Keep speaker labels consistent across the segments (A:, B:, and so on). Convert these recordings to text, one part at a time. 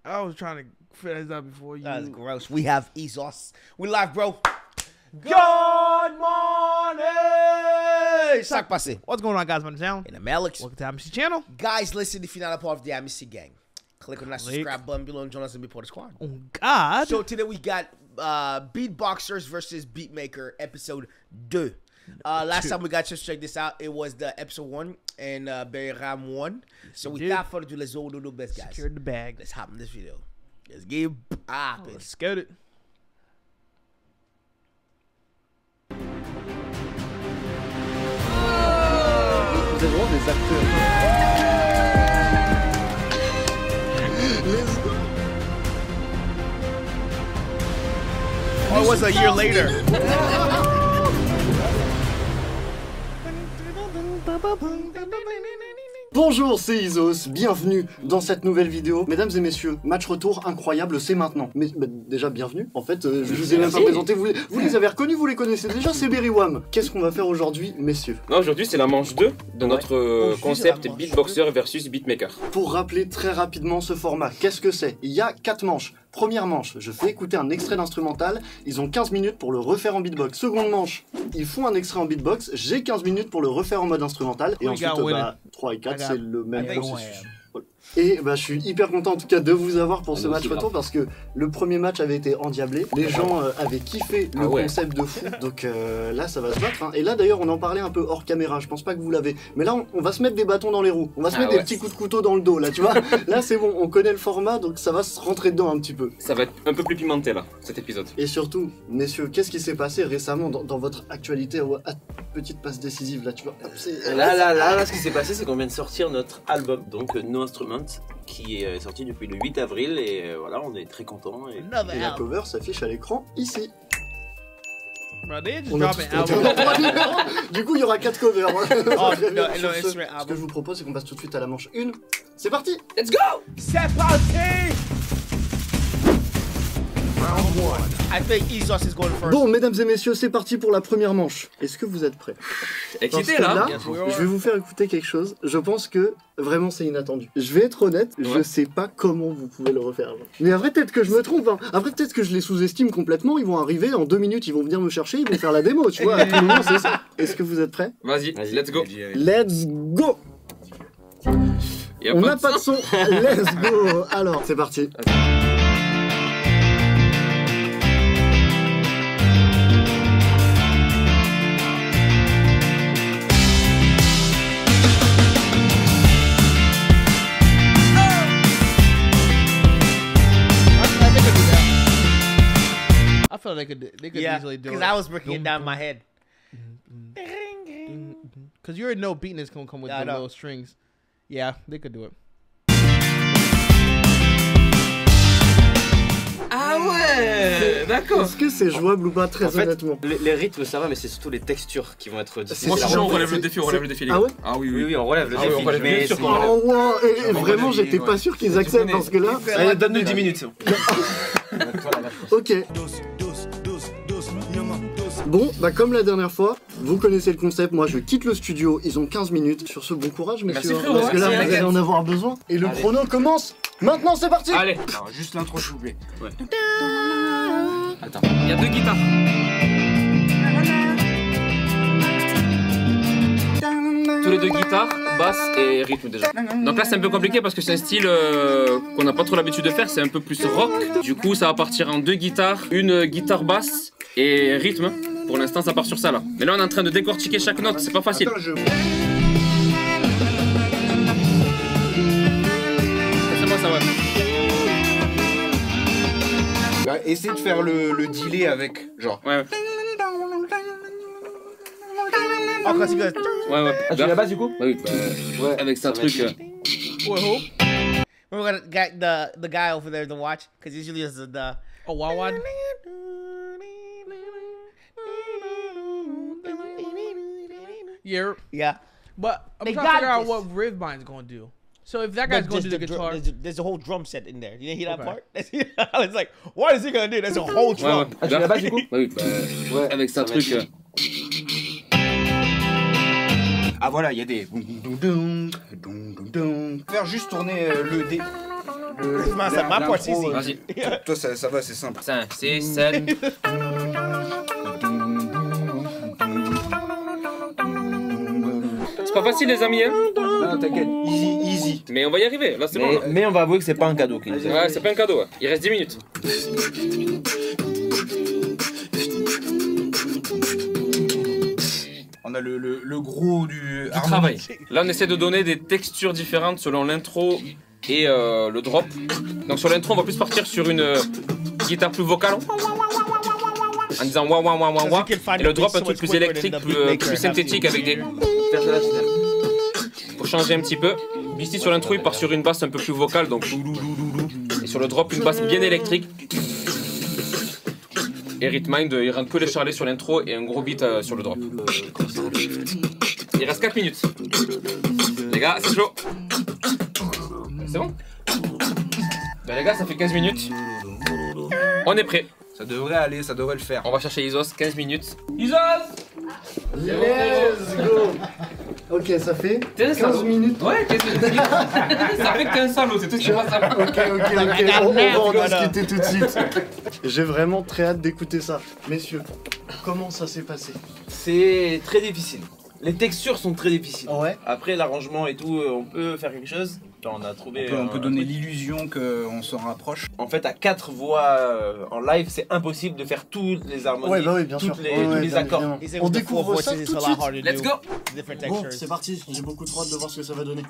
A: I was trying to figure this out before you.
B: That's gross. We have Ezos. We live, bro.
A: Good morning!
B: Sac passé.
A: What's going on, guys? My name's Alan.
B: And I'm Alex.
A: Welcome to Amnesty Channel.
B: Guys, listen, if you're not a part of the Amnesty gang, click on that subscribe button below and join us and be part of the squad.
A: Oh, God.
B: So today we got Beatboxers versus Beatmaker, episode 2. Last time we got to check this out, it was the episode 1 and Bayram won. So without further ado, let's go do the best, guys.
A: Secured the bag.
B: Let's hop in this video. Let's get popping.
A: Let's get it.
C: Vous êtes vraiment des acteurs. Let's go.
B: Oh, it was a year later.
C: Bonjour, c'est Ezos, bienvenue dans cette nouvelle vidéo. Mesdames et messieurs, match retour incroyable, c'est maintenant. Mais déjà, bienvenue. En fait, je vous ai même pas présenté, vous les avez reconnus, vous les connaissez déjà, c'est Berrywam. Qu'est-ce qu'on va faire aujourd'hui, messieurs?
D: Aujourd'hui, c'est la manche 2 de notre concept Beatboxer versus Beatmaker.
C: Pour rappeler très rapidement ce format, qu'est-ce que c'est? Il y a 4 manches. Première manche, je fais écouter un extrait d'instrumental, ils ont 15 minutes pour le refaire en beatbox. Seconde manche, ils font un extrait en beatbox, j'ai 15 minutes pour le refaire en mode instrumental. Et ensuite, 3 et 4, c'est le même processus. Et je suis hyper content en tout cas de vous avoir pour ce match retour parce que le premier match avait été endiablé. Les gens avaient kiffé le concept de fou. Donc là ça va se battre. Hein. Et là d'ailleurs on en parlait un peu hors caméra, je pense pas que vous l'avez. Mais là on va se mettre des bâtons dans les roues. On va se mettre des petits coups de couteau dans le dos là, tu vois. Là c'est bon, on connaît le format donc ça va se rentrer dedans un petit peu.
D: Ça va être un peu plus pimenté là, cet épisode.
C: Et surtout, messieurs, qu'est-ce qui s'est passé récemment dans votre actualité? Petite passe décisive là, tu vois.
E: Là, ce qui s'est passé, c'est qu'on vient de sortir notre album, donc No Instrument, qui est sorti depuis le 8 avril, et voilà, on est très contents. Et
C: la cover s'affiche à l'écran ici.
A: Bro, they just drop an album.
C: Du coup, il y aura 4 covers.
B: No,
C: Ce que je vous propose, c'est qu'on passe tout de suite à la manche 1. C'est parti!
D: Let's go!
B: C'est parti! I think Ezos is going first.
C: Bon, mesdames et messieurs, c'est parti pour la première manche. Est-ce que vous êtes prêts?
D: Excité là?
C: Je vais vous faire écouter quelque chose. Je pense que vraiment c'est inattendu. Je vais être honnête, je sais pas comment vous pouvez le refaire. Mais après, peut-être que je me trompe. Hein. Après, peut-être que je les sous-estime complètement. Ils vont arriver en 2 minutes, ils vont venir me chercher, ils vont faire la démo, tu vois. À tout moment, c'est ça. Est-ce que vous êtes prêts?
D: Vas-y, let's go.
C: Let's go! On n'a pas de son. Let's go! Alors, c'est parti.
A: I feel like they could easily do it.
B: Because I was breaking it down in my head.
A: Because you already know beating is going to come with the little strings. Yeah, they could do it.
D: Ah ouais, d'accord.
C: Est-ce que c'est jouable ou pas, très honnêtement?
E: les rythmes ça va, mais c'est surtout les textures qui vont être difficiles.
D: Moi je suis chaud, on relève le défi, les gars.
C: Ah ouais?
D: Ah oui,
E: Oui, on relève le défi.
D: on relève le défi.
C: Oh wow. Et vraiment, j'étais pas sûr qu'ils acceptent parce que là...
E: Allez, donne-nous 10 minutes.
C: Ok. Bon, comme la dernière fois, vous connaissez le concept, moi je quitte le studio, ils ont 15 minutes. Sur ce, bon courage messieurs,
D: merci, frérot,
C: parce que là vous allez en avoir besoin. Et le chrono commence maintenant, c'est parti.
D: Allez.
F: Alors, juste l'intro s'il vous plaît.
D: Ouais. Attends, il y a 2 guitares. Tous les 2 guitares, basse et rythme déjà. Donc là c'est un peu compliqué parce que c'est un style qu'on n'a pas trop l'habitude de faire, c'est un peu plus rock. Du coup ça va partir en 2 guitares, une guitare basse et rythme. Pour l'instant ça part sur ça là. Mais là on est en train de décortiquer chaque note, c'est pas facile.
C: Attends,
D: C'est bon, ça va.
F: Essaye de faire le delay avec, genre.
D: Ouais.
B: Oh, quand c'est good.
D: Ouais.
E: Ah, tu fais la base du coup?
D: Oui,
E: Ouais.
D: avec ça truc.
B: Remember the guy over there to watch? Because usually it's the...
A: Oh, Wawad? Yeah. But I'm trying to figure out what Rivbine's going to do. So if that guy's going to do the guitar...
B: There's a whole drum set in there. You didn't hear that part? I was like, what is he going to do? There's a whole drum.
E: Ah, tu fais la base du coup?
D: Oui, avec ça truc.
F: Ah voilà, il y a des... Faire juste tourner le dé.
B: C'est ma partie ici.
D: Vas-y.
F: Toi, ça va, c'est simple.
D: 5, 6, 7. C'est pas facile, les amis, hein?
F: Non, t'inquiète. Easy.
D: Mais on va y arriver. Là, c'est bon.
E: Mais on va avouer que c'est pas un cadeau qu'il nous a.
D: Ouais, c'est pas un cadeau. Ouais. Il reste 10 minutes.
F: On a le gros du
D: Travail. Là, on essaie de donner des textures différentes selon l'intro et le drop. Donc, sur l'intro, on va plus partir sur une guitare plus vocale. En disant wah wah wah wah wah. Et le drop un truc plus électrique, plus synthétique avec des. Pour changer un petit peu. Ici sur l'intro il part sur une basse un peu plus vocale donc. Et sur le drop une basse bien électrique. Et Rhythmind il rentre que les charlets sur l'intro et un gros beat sur le drop. Il reste 4 minutes. Les gars c'est chaud. C'est bon? Ben les gars ça fait 15 minutes. On est prêt.
F: Ça devrait aller, ça devrait le faire.
D: On va chercher Isos, 15 minutes. Isos!
C: Let's go. Ok, ça fait 15 minutes.
D: Ouais, 15 minutes. Ça fait 15 salauds, c'est tout ce qui va ça.
C: Ok, on va en discuter tout de suite. J'ai vraiment très hâte d'écouter ça. Messieurs, comment ça s'est passé?
E: C'est très difficile. Les textures sont très difficiles.
C: Ouais.
E: Après l'arrangement et tout, on peut faire quelque chose. Là, on a trouvé.
F: On peut donner l'illusion qu'on s'en rapproche.
E: En fait, à 4 voix en live, c'est impossible de faire toutes les harmonies,
C: Ouais, bah oui, bien sûr.
E: tous les accords.
C: On découvre ça tout de suite.
D: Let's go!
C: Bon, c'est parti. J'ai beaucoup trop hâte de voir ce que ça va donner.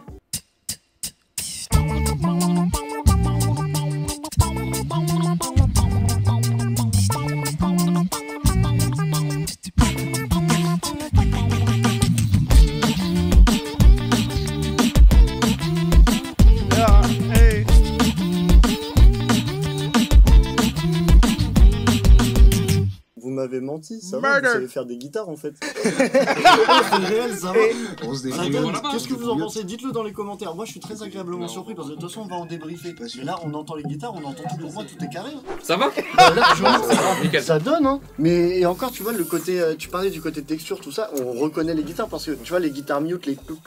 C: Vous m'avez menti, ça va, vous savez faire des guitares en fait. C'est réel, ça va.
F: On se
C: Ça donne. Qu'est-ce que vous en pensez? Dites-le dans les commentaires. Moi je suis très agréablement surpris parce que de toute façon on va en débriefer. Mais là on entend les guitares, on entend tout droit, tout est carré. Hein.
D: Ça va?
C: Là,
D: Nickel.
C: ça donne hein. Mais et encore tu vois le côté, tu parlais du côté texture, tout ça, on reconnaît les guitares parce que tu vois les guitares mute, les tout.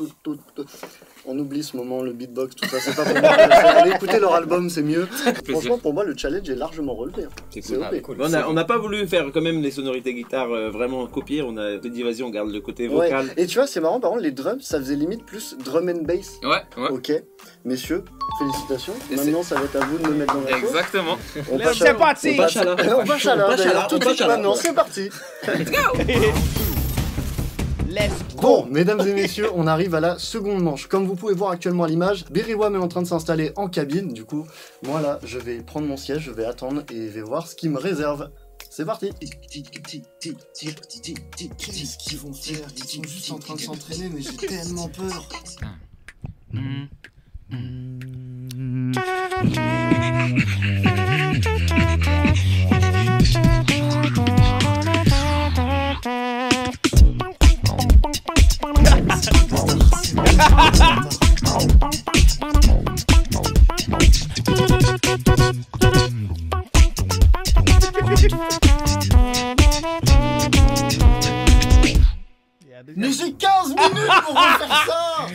C: On oublie ce moment, le beatbox, tout ça, c'est pas pour moi. Allez écouter leur album, c'est mieux. Franchement, pour moi, le challenge est largement relevé. Hein. C'est OP.
E: On n'a pas voulu faire quand même les sonorités guitare vraiment copier. On a dit vas-y, on garde le côté vocal.
C: Ouais. Et tu vois, c'est marrant, par contre, les drums, ça faisait limite plus drum and bass.
D: Ouais.
C: Ok, messieurs, félicitations. Maintenant, ça va être à vous de me mettre dans la sauce.
D: Exactement.
B: C'est parti.
E: On passe à la.
C: On passe à là, d'ailleurs, tout de suite maintenant, c'est parti.
B: Let's go.
C: Bon, mesdames et messieurs, on arrive à la seconde manche. Comme vous pouvez voir actuellement à l'image, Beriwam est en train de s'installer en cabine. Du coup, moi là, je vais prendre mon siège, je vais attendre et je vais voir ce qu'il me réserve. C'est parti. Qu'est-ce qu'ils vont faire? Ils sont juste en train de s'entraîner, mais j'ai tellement peur. Mais j'ai 15 minutes pour refaire ça.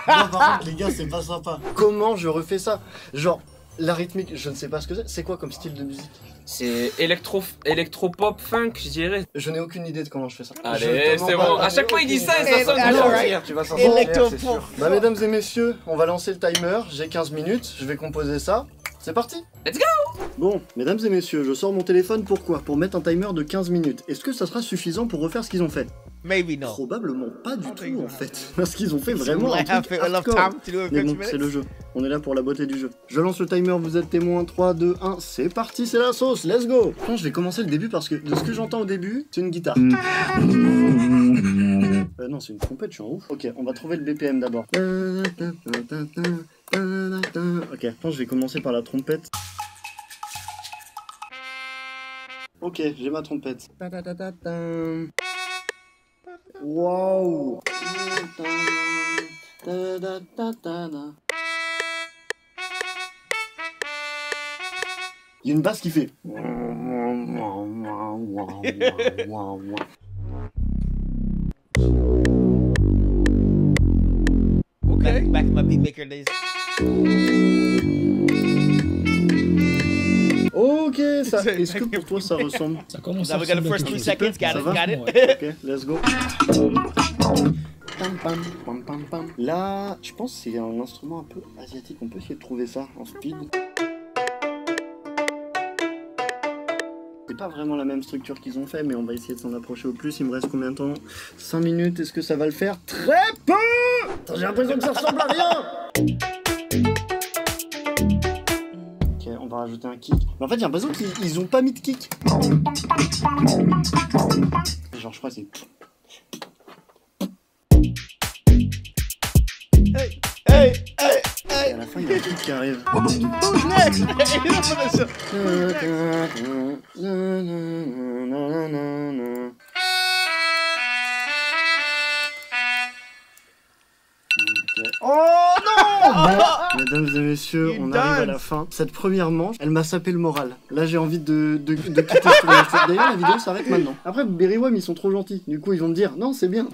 C: Non, par contre, les gars, c'est pas sympa. Comment je refais ça? Genre, la rythmique, je ne sais pas ce que c'est. C'est quoi comme style de musique?
D: C'est électro-pop funk, je dirais.
C: Je n'ai aucune idée de comment je fais ça.
D: Allez, c'est bon. À chaque fois, il dit ça et ça sonne bien.
F: Tu vas s'en sortir, c'est sûr.
C: Bah, mesdames et messieurs, on va lancer le timer. J'ai 15 minutes, je vais composer ça. C'est parti.
D: Let's go.
C: Bon, mesdames et messieurs, je sors mon téléphone. Pourquoi? Pour mettre un timer de 15 minutes. Est-ce que ça sera suffisant pour refaire ce qu'ils ont fait?
B: Maybe no.
C: Probablement pas du tout en fait. Parce qu'ils ont fait vraiment un truc hardcore. Mais bon, c'est le jeu. On est là pour la beauté du jeu. Je lance le timer, vous êtes témoin. 3, 2, 1, c'est parti, c'est la sauce, let's go. Bon, je vais commencer le début parce que de ce que j'entends au début, c'est une guitare. Non, c'est une trompette, je suis en ouf. Ok, on va trouver le BPM d'abord. Ok, je vais commencer par la trompette. Ok, j'ai ma trompette. Waouh! Il y a une basse qui fait.
B: Okay. Back in my beatmaker days.
C: Ok, ça. Est-ce que pour toi ça ressemble?
G: Ça commence
B: Now
G: à
B: we got the
G: ressembler à
B: first 3
G: quelque chose.
B: seconds. Got
C: Ça
B: it,
C: va?
B: got it.
C: Ok, let's go. Pam, pam, pam, pam, pam. Là, je pense que c'est un instrument un peu asiatique. On peut essayer de trouver ça en speed. C'est pas vraiment la même structure qu'ils ont fait, mais on va essayer de s'en approcher au plus. Il me reste combien de temps? 5 minutes, est-ce que ça va le faire? Très peu! Attends, j'ai l'impression que ça ressemble à rien! Ok, on va rajouter un kick. Mais en fait, j'ai l'impression qu'ils ont pas mis de kick. Genre, je crois que c'est...
B: Hey!
C: Et à la fin, il y a un truc qui arrive.
B: Who's next? Oh non!
C: Mesdames et messieurs, on arrive à la fin. Cette première manche, elle m'a sapé le moral. Là, j'ai envie de quitter ce tournage. D'ailleurs, la vidéo s'arrête maintenant. Après, Berrywam, ils sont trop gentils. Du coup, ils vont me dire, non, c'est bien.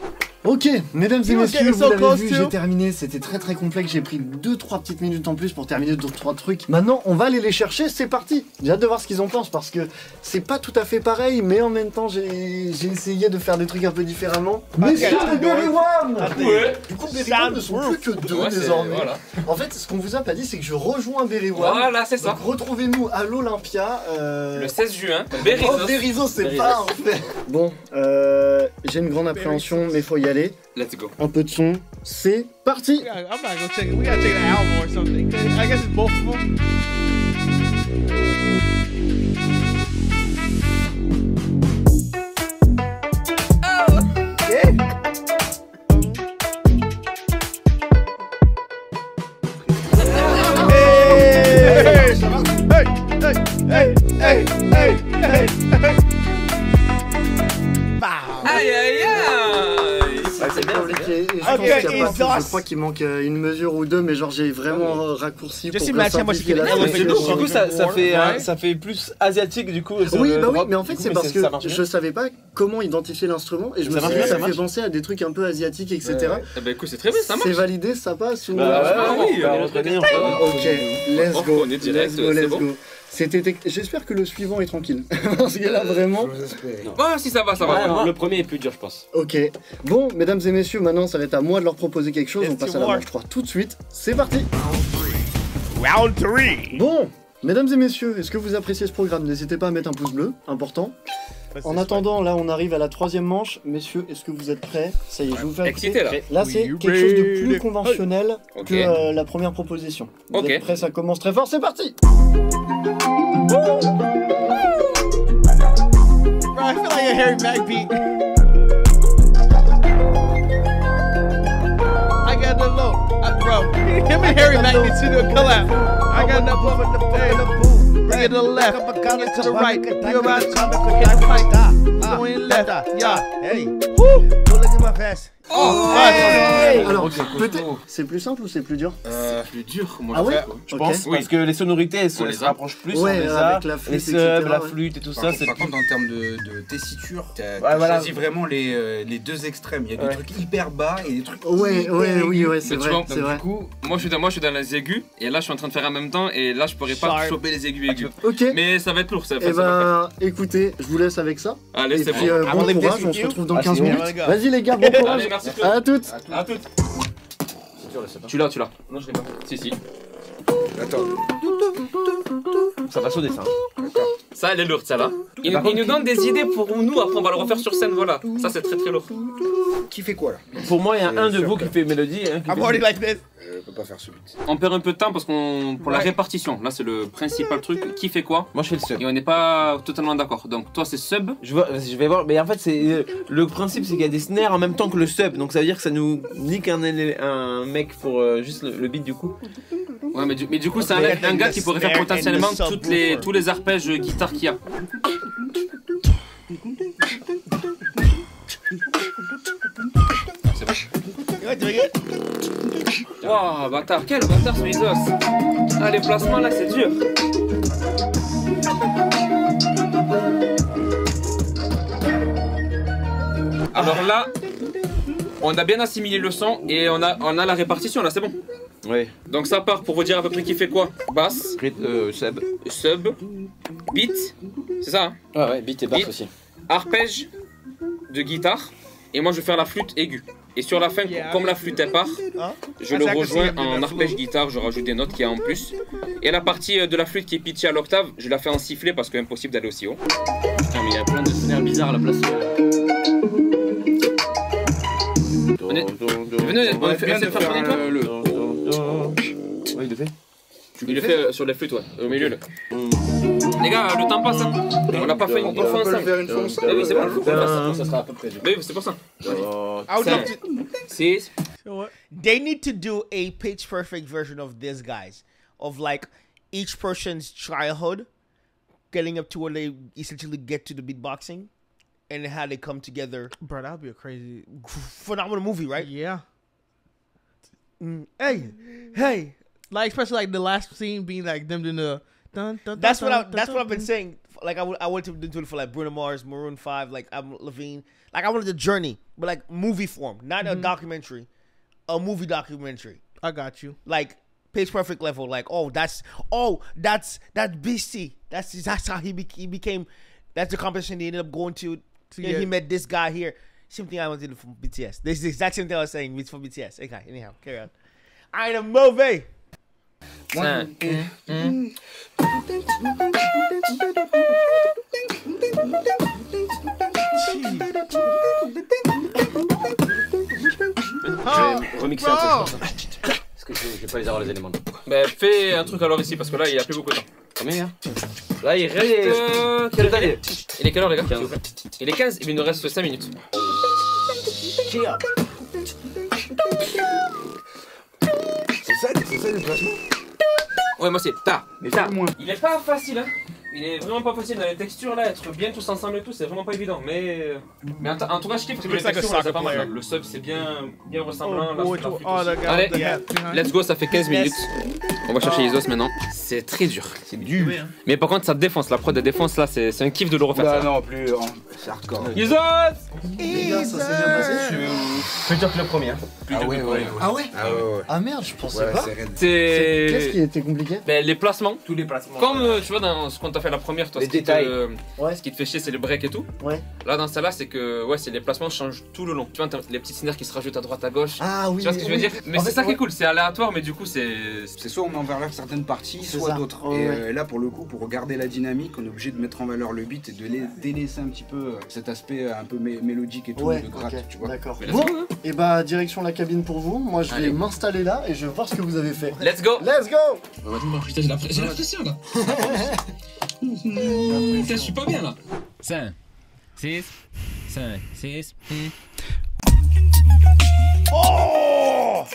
C: Ok, mesdames et messieurs, vous l'avez vu, j'ai terminé. C'était très très complexe. J'ai pris 2-3 petites minutes en plus pour terminer 2-3 trucs. Maintenant, on va aller les chercher. C'est parti. J'ai hâte de voir ce qu'ils en pensent parce que c'est pas tout à fait pareil, mais en même temps, j'ai essayé de faire des trucs un peu différemment. Messieurs de Berrywam! Du coup, Berrywam ne sont plus que 2 désormais.
D: Voilà.
C: En fait, ce qu'on vous a pas dit, c'est que je rejoins Berrywam.
D: Voilà, c'est ça.
C: Donc retrouvez-nous à l'Olympia.
D: Le 16 juin.
C: Oh, Berrizos, c'est pas en fait. Bon, j'ai une grande appréhension, mais faut y aller.
D: Let's go.
C: Un peu de son, c'est parti.
A: I'm not gonna check it. We gotta check the album or something. I guess it's both of them.
D: Aïe aïe aïe.
C: C'est compliqué. Je crois qu'il manque une mesure ou deux, mais genre j'ai vraiment raccourci pour simplifier la chose.
E: Du coup, ça fait plus asiatique du coup.
C: Oui, bah oui, mais en fait c'est parce que je savais pas comment identifier l'instrument et je me suis dit ça me fait penser à des trucs un peu asiatiques, etc.
D: Bah écoute, c'est très bien, ça marche.
C: C'est validé, ça passe ou...
D: Ok,
C: let's go.
D: On est direct,
C: Let's go. J'espère que le suivant est tranquille. Parce que là vraiment...
D: Ah si ça va, ça va.
E: Le premier est plus dur je pense.
C: Ok. Bon, mesdames et messieurs, maintenant ça va être à moi de leur proposer quelque chose. On passe à la manche 3 tout de suite. C'est parti.
B: Round 3.
C: Bon, mesdames et messieurs, est-ce que vous appréciez ce programme? N'hésitez pas à mettre un pouce bleu, important. En attendant, là on arrive à la 3e manche. Messieurs, est-ce que vous êtes prêts? Ça y est, je vous fais
D: excité là.
C: Là c'est quelque chose de plus conventionnel que la première proposition. Vous êtes prêts? Ça commence très fort, c'est parti.
A: Bro, I feel like a Harry Mack beat. I got the low. Bro, him and Harry Mack need to do a collab. I got enough of the bring it to the left, bring it to the right. You're about to get the mic. Going left, yeah.
B: Hey. Woo. Look at my face.
A: Oh,
B: hey.
C: Alors, peut-être c'est plus simple ou c'est plus dur?
D: Plus dur, moi
E: je pense, parce que les sonorités elles se rapprochent plus,
C: ouais,
E: on les a,
C: avec la flûte,
E: les subs, la flûte et tout ça.
F: Par contre, en termes de tessiture, tu
E: voilà.
F: choisis vraiment les deux extrêmes. Il y a des trucs hyper bas et des trucs
C: ouais,
F: hyper
C: c'est vrai, c'est vrai.
D: Du coup, moi je suis dans les aigus, et là je suis en train de faire en même temps, et là je pourrais pas choper les aigus.
C: Ok.
D: Mais ça va être lourd, ça.
C: Et bah, écoutez, je vous laisse avec ça.
D: Allez, c'est bon.
C: Et puis, bon courage, on se retrouve dans 15 minutes. Vas-y les gars, bon courage.
D: Allez, merci.
C: À toutes.
D: À toutes. Tu l'as. Non, je l'ai pas. Si.
F: Attends.
E: Ça va sonner ça.
D: Ça, elle est lourde, ça là. Il nous donne des idées pour nous, après on va le refaire sur scène, voilà. Ça, c'est très très lourd.
F: Qui fait quoi là?
E: Pour moi, il y a un de vous qui fait mélodie.
B: I'm already like this.
F: Je peux pas faire ce beat.
D: On perd un peu de temps parce qu'on pour la répartition. Là, c'est le principal truc. Qui fait quoi?
E: Moi, je fais le sub.
D: Et on n'est pas totalement d'accord. Donc, toi, c'est sub.
E: Je vais voir, mais en fait, c'est le principe, c'est qu'il y a des snares en même temps que le sub. Donc, ça veut dire que ça nous nique un mec pour juste le beat du coup.
D: Ouais, mais du coup, c'est un gars qui pourrait faire potentiellement tous les arpèges guitare qu'il y a. C'est bon. Wow, bâtard, quel bâtard ce Mizos. Ah, les placements là, c'est dur. Alors là, On a bien assimilé le son et on a la répartition là, c'est bon.
E: Ouais.
D: Donc ça part pour vous dire à peu près qui fait quoi. Basse, sub, beat, c'est ça hein?
E: Ouais, beat et basse aussi.
D: Arpège de guitare et moi je vais faire la flûte aiguë. Et sur la fin, comme la flûte elle part, je le rejoins en arpège guitare, je rajoute des notes qu'il y a en plus. Et la partie de la flûte qui est pitchée à l'octave, je la fais en sifflet parce que impossible d'aller aussi haut.
E: Putain, mais il y a plein de snares bizarres à la place.
D: Venez, on essaie de faire tourner quoi.
E: Ouais, il le fait.
D: Il le fait sur la flûte, ouais, au milieu là. Les gars, le temps passe, hein. On l'a pas fait une fois ensemble. Oui, c'est bon,
E: Ça sera à peu près.
D: Oui, c'est pour ça.
B: I would love to.
D: 6.
B: They need to do a pitch perfect version of this, guys. Of like each person's childhood, getting up to where they essentially get to the beatboxing, and how they come together.
A: Bro, that would be a crazy,
B: phenomenal movie, right?
A: Yeah. Hey. Like especially like the last scene being like them doing the dun, dun,
B: That's
A: dun,
B: what
A: dun,
B: that's
A: dun,
B: what I've been
A: dun.
B: saying. Like I wanted to do it for like Bruno Mars, Maroon 5, like Levine. Like I wanted the journey, but like movie form, not a documentary, a movie documentary.
A: I got you.
B: Like Pitch Perfect level. Like that's Beastie. That's how he became. That's the competition he ended up going to.
A: Yeah.
B: He met this guy here. Same thing I wanted to do from BTS. This is the exact same thing I was saying. It's for BTS. Okay, anyhow, carry on. I am movie.
E: Remixer un peu. Parce que je vais pas les avoir les éléments.
D: Bah, fais un truc alors ici parce que là il y a plus beaucoup de temps.
E: Combien là il reste.
D: Quelle heure il est? Il est quelle heure les gars? 15. Il est 15, il nous reste 5 minutes.
F: C'est ça le placement.
D: Ouais, moi c'est ta.
F: Mais fais moins.
D: Il est pas facile, hein. Il est vraiment pas facile dans les textures là, être bien tous ensemble et tout, c'est vraiment pas évident. Mais en tout cas, je kiffe parce que les textures là, c'est pas mal. Le sub c'est bien ressemblant. La flûte aussi. Allez, let's go, ça fait 15 minutes. On va chercher les os maintenant. C'est très dur.
F: C'est dur.
D: Mais par contre, ça défonce. La prod de défonce là, c'est un kiff de le refaire.
F: Bah
D: ça.
F: non, plus. C'est hardcore.
D: Les os.
C: Les gars, ça s'est bien passé.
E: Plus dur que le premier. Hein.
F: Ah ouais.
C: Ah ouais
F: Ouais.
C: Ah merde, je pensais
F: Ouais,
C: pas.
F: c'est raide.
C: Qu'est-ce qui
D: C'est.
C: était compliqué?
D: Ben, les placements.
E: Tous les placements.
D: Comme tu vois dans ce qu'on t'a fait la première, toi,
E: Les
D: ce qui
E: détails.
C: Ouais.
D: ce qui te fait chier, c'est le break et tout.
C: Ouais.
D: Là, dans celle-là, c'est que ouais, c'est les placements changent tout le long. Tu vois, t'as les petits snares qui se rajoutent à droite à gauche.
C: Ah oui.
D: Tu vois ce que je veux dire? Mais
C: En
D: c'est
C: fait,
D: ça qui est
C: ouais.
D: cool, c'est aléatoire, mais du coup, c'est.
F: C'est soit on met en valeur certaines parties,
C: C'est
F: soit
C: ça.
F: d'autres.
C: Ouais,
F: Et
C: ouais.
F: là, pour le coup, pour garder la dynamique, on est obligé de mettre en valeur le beat et de délaisser un petit peu cet aspect un peu mélodique et tout,
C: Ouais,
F: de gratte,
C: ok,
F: tu vois.
C: d'accord.
D: Mais let's
C: Bon,
D: go, hein.
C: et bah direction la cabine pour vous. Moi je vais
D: Allez.
C: m'installer là et je vais voir ce que vous avez fait.
D: Let's go!
C: Let's go!
G: Putain, j'ai la pression là. Putain, je suis pas bien là. 5, 6, 5, 6.
B: Oh!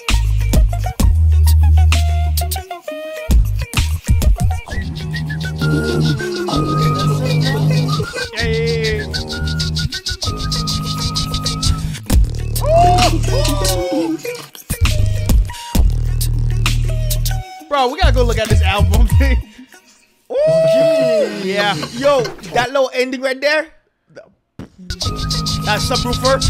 B: Hey! Bro, we gotta go look at this album thing. Ooh. Yeah. Yo, that little ending right there. That subwoofer.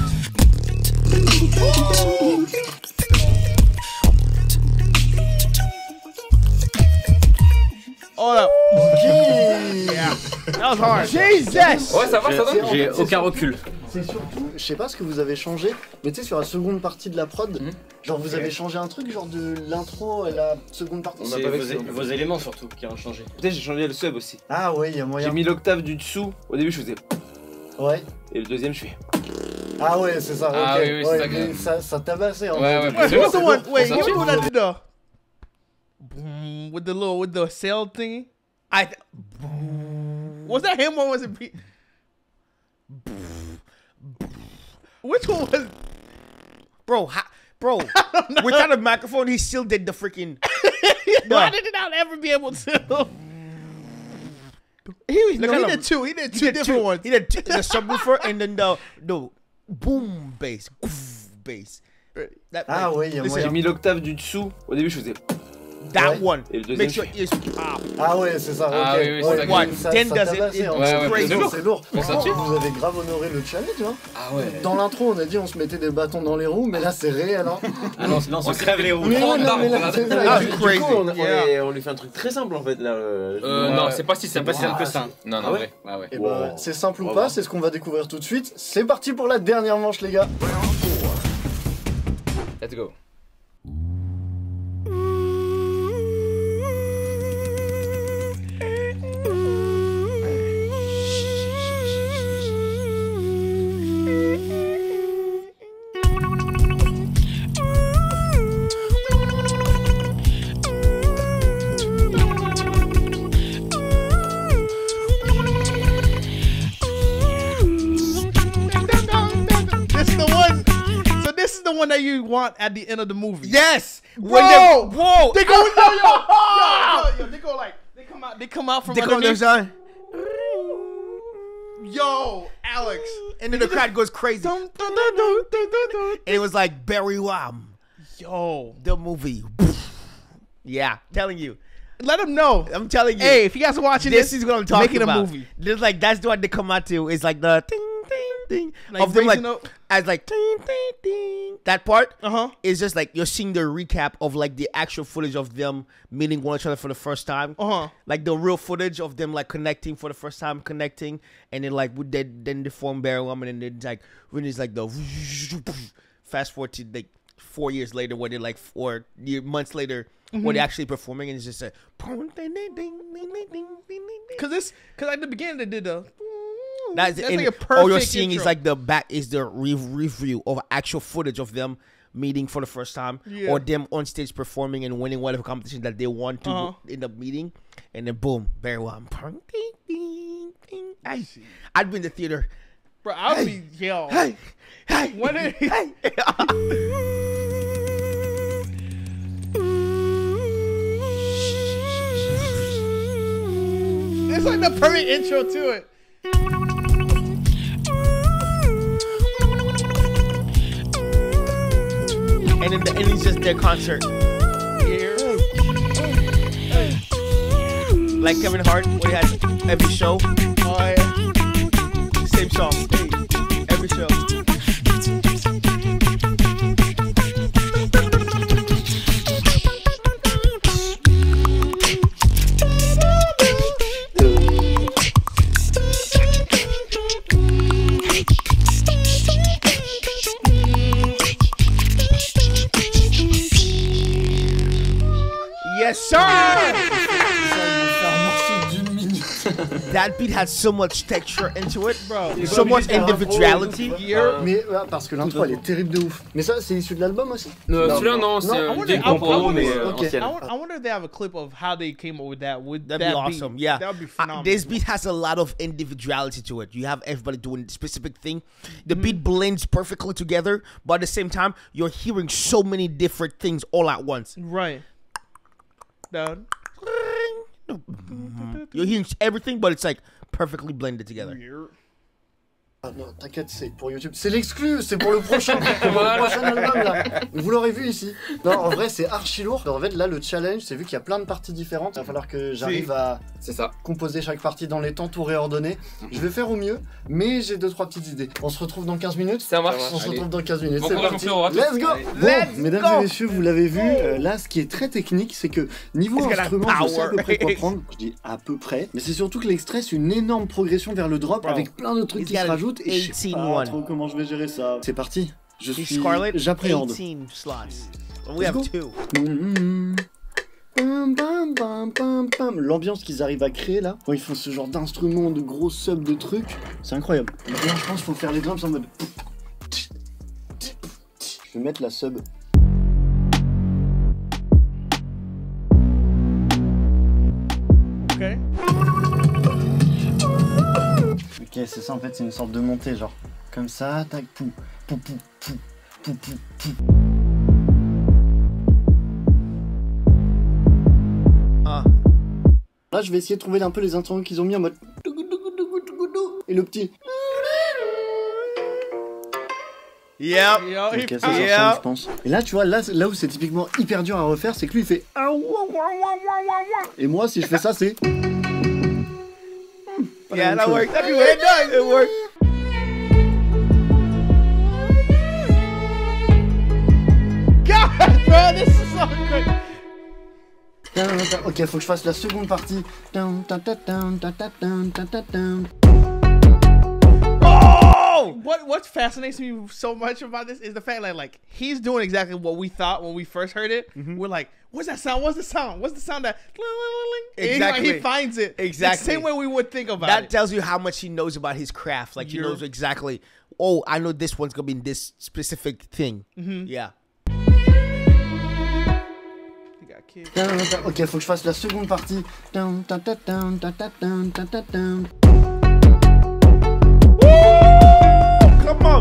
B: Hold up. Yeah. That was hard. Jesus.
D: Ouais, ça va, ça va?
E: J'ai aucun recul.
C: C'est surtout, je sais pas ce que vous avez changé, mais tu sais sur la seconde partie de la prod, genre vous avez changé un truc genre de l'intro à la seconde partie.
E: C'est vos éléments surtout qui ont changé. Peut-être j'ai changé le sub aussi.
C: Ah ouais, il y a moyen.
E: J'ai mis l'octave du dessous. Au début, je faisais.
C: Ouais.
E: Et le deuxième, je fais.
C: Ah ouais, c'est ça.
D: Ah
C: ok.
D: oui, oui, c'est
C: Ouais,
D: ça que-
C: mais ça tabassait en
D: Ouais,
C: fait.
D: ouais,
A: Wait, what's the one? Wait,
D: Ça
A: you
D: tue.
A: know what I did the boom with the sail thingy? Was that him or was it Pete? Which one was?
B: Bro, without a microphone, he still did the freaking.
A: Why did it not ever be able to? He
B: Look at him.
A: did two. He did two different ones.
B: He did the subwoofer and then the boom bass. That,
C: Ah ouais, il y a
B: listen,
C: moyen.
E: J'ai mis l'octave du dessous. Au début, je faisais.
B: That
C: Ouais.
B: one.
E: Et le deuxième,
B: Make sure it's pop.
C: Ah ouais, c'est ça.
D: Ah
C: ok.
D: oui, oui, c'est
C: Ouais,
D: ça.
C: mais
B: What?
C: ça-
B: Ten
C: ça
B: does it,
C: tabassait,
B: it's
C: hein.
B: crazy.
C: C'est lourd.
D: Mais ça
C: Franchement,
D: tue.
C: vous avez grave honoré le challenge. Hein.
F: Ah ouais.
C: Dans l'intro, on a dit on se mettait des bâtons dans les roues, mais là c'est réel. Hein.
E: Ah non, on se crève les roues.
C: Mais
D: prend
C: ouais, non, mais là,
D: d'arbre,
C: c'est
D: là.
C: vrai.
B: Ah,
E: Du coup,
B: crazy.
E: on lui fait un truc très simple en fait là.
D: Non, c'est pas si simple.
F: pas si simple que ça.
D: Non, non,
E: Ah ouais
D: vrai.
F: Ah ouais.
C: Et
E: Wow.
C: bah, c'est simple ou
E: Wow.
C: pas, c'est ce qu'on va découvrir tout de suite. C'est parti pour la dernière manche, les gars.
D: Let's go.
A: This is the one. So this is the one that you want at the end of the movie.
B: Yes.
A: Whoa.
B: Whoa.
A: They go yo. They go like they come out from
B: They go
A: underneath.
B: there's
A: Yo, Alex.
B: and then the crowd goes crazy.
A: Dun, dun, dun, dun, dun, dun, dun.
B: And it was like Barry Wham,
A: Yo,
B: the movie. Yeah, telling you.
A: let them know.
B: I'm telling you.
A: Hey, if you guys are watching
B: this
A: this,
B: is what I'm talking
A: make it
B: about.
A: a movie.
B: There's like that's what they come out to. It's like the ding ding ding
A: Like
B: of them like
A: raising up-
B: as like ding ding ding. That part
A: Uh-huh.
B: is just like you're seeing the recap of like the actual footage of them meeting one another for the first time.
A: Uh-huh.
B: Like the real footage of them like connecting for the first time, connecting, and then like with that, then they form Barry Woman, and then like when it's like the fast forward to like 4 years later, where they're like months later. When they're actually performing, and it's just a
A: Cause at the beginning they did the.
B: That's
A: like
B: and
A: a perfect.
B: all you're seeing is
A: intro.
B: like the back is the review of actual footage of them meeting for the first time,
A: Yeah.
B: or them on stage performing and winning whatever competition that they want to
A: Uh-huh.
B: in the meeting, and then boom, very well. I'd be in the theater.
A: Bro, I'll be yo.
B: Hey, hey,
A: What is-
B: hey.
A: It's like the perfect intro to it.
B: And then the ending's just their concert,
A: Here.
B: like Kevin Hart, where he has every show,
A: Oh yeah.
B: same song, every show. Yes, sir.
C: Un morceau d'une minute.
B: That beat has so much texture into it,
A: Bro.
B: so much individuality.
C: Mais parce que l'intro elle est terrible de ouf. Mais ça, c'est issu de l'album aussi.
D: Celui-là, non, c'est
A: I
D: un
A: wonder-
D: vieille
A: I
D: compo,
A: wonder-
D: mais
C: ok.
D: ancienne.
A: I wonder if they have a clip of how they came up with that. Would
B: That'd
A: that
B: be awesome. Yeah.
A: That would be phenomenal.
B: This beat has a lot of individuality to it. You have everybody doing a specific thing. The beat blends perfectly together, but at the same time, you're hearing so many different things all at once.
A: Right. Down.
C: Mm-hmm.
B: You're hearing everything, but it's like perfectly blended together.
C: Ah non, t'inquiète, c'est pour YouTube. C'est l'exclu, c'est pour le prochain, album là. Vous l'aurez vu ici. Non, en vrai, c'est archi lourd. En fait, là, le challenge, c'est vu qu'il y a plein de parties différentes. Il va falloir que j'arrive à
D: C'est ça.
C: composer chaque partie dans les temps, tout réordonner. Je vais faire au mieux, mais j'ai 2-3 petites idées. On se retrouve dans 15 minutes.
D: Ça marche.
C: On se
D: Allez.
C: retrouve dans 15 minutes.
D: Bon
C: C'est
D: courage,
C: parti.
D: mon frérot, à tous.
C: Let's go.
D: Allez.
C: Bon,
B: Let's
C: mesdames
B: go.
C: et messieurs, vous l'avez vu. Là, ce qui est très technique, c'est que niveau
B: It's got a
C: instrument, je sais à peu près quoi
B: power.
C: prendre. Je dis à peu près, mais c'est surtout que l'extrait, c'est une énorme progression vers le drop
B: Bro.
C: avec plein de trucs
B: He's
C: qui se
B: got an
C: rajoutent. Et je sais
B: 18-1.
C: pas trop comment je vais gérer ça. C'est parti. Je
B: See
C: suis.
B: Scarlett,
C: J'appréhende.
B: 18 slots. And we
C: Let's
B: have
C: go.
B: 2.
C: Bam, bam, bam, bam, bam. L'ambiance qu'ils arrivent à créer là, quand ils font ce genre d'instruments, de gros subs, de trucs, c'est incroyable. Maintenant, je pense qu'il faut faire les drums en mode. Je vais mettre la sub.
A: Okay.
C: Ok, c'est ça en fait, c'est une sorte de montée, genre comme ça, tac, pou, pou, pou, pou, pou, pou, pou.
B: Ah.
C: Là, je vais essayer de trouver un peu les instruments qu'ils ont mis en mode. Et le petit.
B: Yep.
A: Yo, he
C: Ok, ça
A: found-
C: ressemble, je pense. Et là, tu vois, là où c'est typiquement hyper dur à refaire, c'est que lui, il fait. Et moi, si je fais ça, c'est.
B: Yeah, that worked. That worked. It worked.
A: God, bro, this is so great.
C: Ok, faut que je fasse la seconde partie.
A: Oh! What fascinates me so much about this is the fact that like he's doing exactly what we thought when we first heard it. We're like, what's that sound? What's the sound? What's the sound that? And
B: Exactly.
A: he finds it
B: Exactly.
A: the same way we would think about
B: That
A: it.
B: tells you how much he knows about his craft. Like he
A: You're-
B: knows exactly. Oh, I know this one's gonna be in this specific thing. Yeah.
A: He got kids.
C: Ok, faut que je fasse la seconde partie.
B: Come on.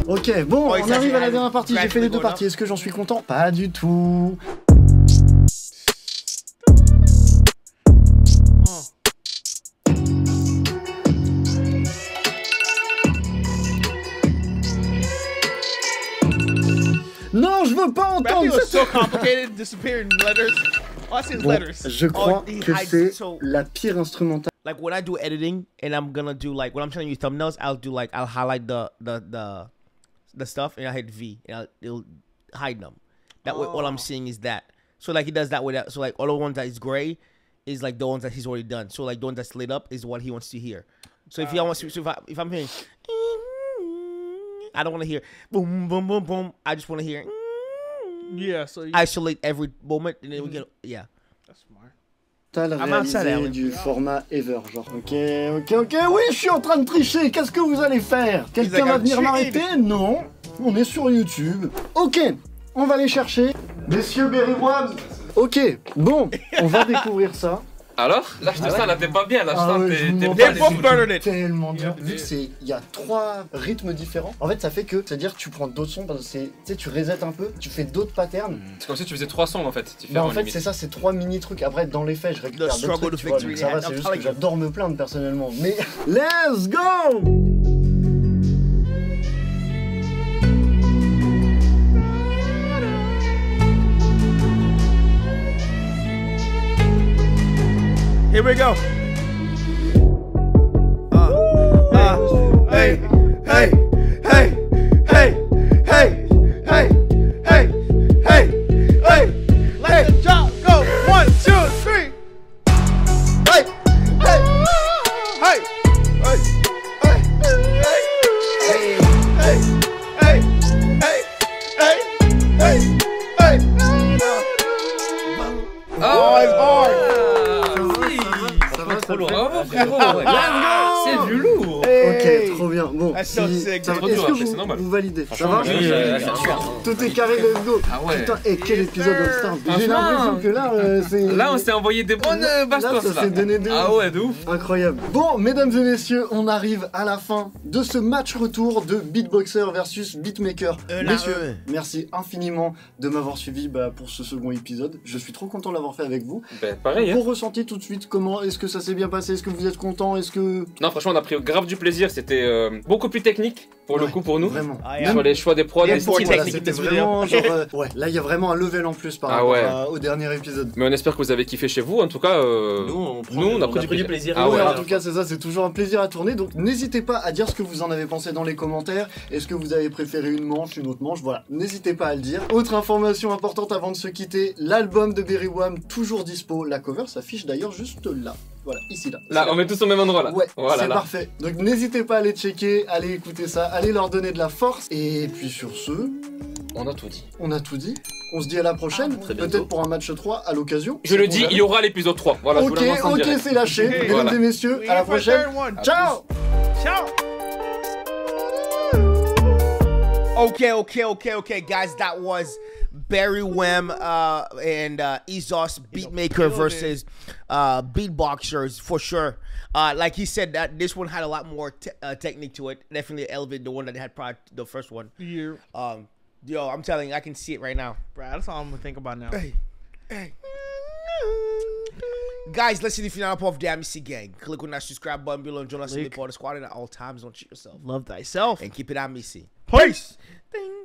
C: Ok, bon,
B: Oh,
C: on
B: ça,
C: arrive
B: c'est
C: à la dernière partie. J'ai fait les deux
B: gradually
C: parties. Est-ce que j'en suis content? Pas du tout. Non, je veux pas
A: That
C: entendre
A: was
C: ça.
A: so complicated, disappearing letters. All I see is
C: Bon,
A: letters.
C: je crois
B: he
C: que
B: hides
C: c'est
B: so-
C: la pire instrumentale.
B: Like when I do editing and I'm gonna do like when I'm showing you thumbnails, I'll highlight the stuff and I hit V and it'll hide them. That way, all I'm seeing is that. So like he does that with that. So like all the ones that is gray is like the ones that he's already done. So like the ones that's lit up is what he wants to hear. So if he wants to, so if I'm hearing, I don't want to hear boom boom boom boom. I just want to hear.
A: Yeah, so you,
B: Isolate every moment and then we get
A: that's smart.
C: Réalisé
B: outside, Alan.
C: du format Ever, genre. Ok, oui, je suis en train de tricher. Qu'est-ce que vous allez faire? Quelqu'un
B: like,
C: va
B: I'm
C: venir
B: cheating.
C: m'arrêter? Non, on est sur YouTube. Ok, on va les chercher. Messieurs Berry-Wam. Ok, bon, on va découvrir ça.
D: Alors, là, je te sens, là, t'es pas bien, là, je sens,
C: ouais,
D: t'es
C: je
D: t'es
C: m'en
D: pas
C: bats
B: They're both
C: les
B: better
C: couilles.
B: than-
C: Tellement dur. Vu que c'est, il y a 3 rythmes différents. En fait, ça fait que, c'est-à-dire que tu prends d'autres sons, parce que c'est, tu sais, tu resets un peu, tu fais d'autres patterns.
D: C'est comme si tu faisais 3 sons, en fait,
C: Bah
D: différents,
C: en fait
D: limite.
C: c'est ça, c'est 3 mini trucs. Après dans les faits je récupère
B: The
C: d'autres
B: struggle
C: trucs,
B: to
C: tu vois,
B: victory,
C: donc ça va,
B: yeah,
C: c'est
B: I'm
C: juste que
B: telling you.
C: j'adore me plaindre personnellement. Mais let's go.
B: Here we go. Hey, hey, hey, hey, hey, hey, hey, hey, hey,
A: Let the drop go. 1, 2, 3.
B: hey, hey, hey, hey, hey, hey, hey, hey, hey, hey, hey. Oh, it's hard.
C: Ça va,
E: Trop lourd.
D: Bravo, frérot. C'est du lourd.
C: Ok, trop bien. Bon,
B: That's so sick.
C: ça va,
D: Trop
C: est-ce
D: dur,
C: que
D: après, c'est
C: vous,
D: normal.
C: vous validez? Ça va?
D: oui, oui,
C: Tout est carré, let's go.
D: Ah ouais.
C: Putain, et quel épisode All-Star. J'ai
D: Franchement,
C: l'impression que là, c'est...
D: Là, on s'est envoyé des bonnes bastos,
C: ça s'est donné de
D: Ah
C: ouf.
D: ouais, de ouf.
C: Incroyable. Bon, mesdames et messieurs, on arrive à la fin de ce match retour de Beatboxer versus Beatmaker. Messieurs, merci infiniment de m'avoir suivi pour ce second épisode. Je suis trop content de l'avoir fait avec vous.
D: Ben, pareil, hein.
C: Vos ressentis tout de suite, comment est-ce que ça s'est bien passé? Est-ce que vous êtes content? Est-ce que...
D: Non, franchement, on a pris grave du plaisir. C'était beaucoup plus technique, pour le
C: Ouais,
D: coup, pour nous.
C: Vraiment.
B: Ah,
D: Sur les choix des prods, les
B: pour
D: styles
B: voilà,
D: techniques.
C: C'était vraiment genre... ouais, là il y a vraiment un level en plus par
D: Ah
C: rapport
D: ouais.
C: au dernier épisode.
D: Mais on espère que vous avez kiffé chez vous. En tout cas,
E: Nous,
D: on a pris du
E: plaisir.
D: Ah ouais.
C: En tout cas, c'est ça, c'est toujours un plaisir à tourner. Donc, n'hésitez pas à dire ce que vous en avez pensé dans les commentaires. Est-ce que vous avez préféré une manche, une autre manche? Voilà, n'hésitez pas à le dire. Autre information importante avant de se quitter, l'album de Berry-Wam, toujours dispo. La cover s'affiche d'ailleurs juste là. Voilà, ici, là.
D: Là, on met tous au même endroit, là.
C: Ouais,
D: Voilà,
C: c'est
D: là.
C: parfait. Donc, n'hésitez pas à aller checker, allez écouter ça, allez leur donner de la force. Et puis, sur ce,
D: On a tout dit.
C: on a tout dit. On se dit à la prochaine,
E: Très bientôt.
C: peut-être pour un match 3 à l'occasion.
D: Je le
C: Sait-on
D: dis,
C: jamais.
D: il y aura l'épisode 3. Voilà, je vous
C: Ok,
D: l'annonce en
C: ok,
D: direct.
C: c'est lâché. Mesdames
D: Voilà.
C: et messieurs,
A: We
C: à la
A: here for a
C: prochaine.
A: third one.
C: Ciao!
A: Ciao.
B: Okay, guys. That was Berry-Wam and Ezos Beatmaker versus Beatboxers for sure. Like he said, that this one had a lot more technique to it. Definitely elevated the one that they had prior to the first one.
A: Yeah.
B: Yo, I'm telling you, I can see it right now.
A: Bro, that's all I'm gonna think about now.
B: Hey, hey. Guys, let's see the final of the MC Gang. Click on that subscribe button below and join us in the party squad. And at all times, don't cheat yourself.
A: Love thyself.
B: And keep it MC.
A: Peace.
B: Ding.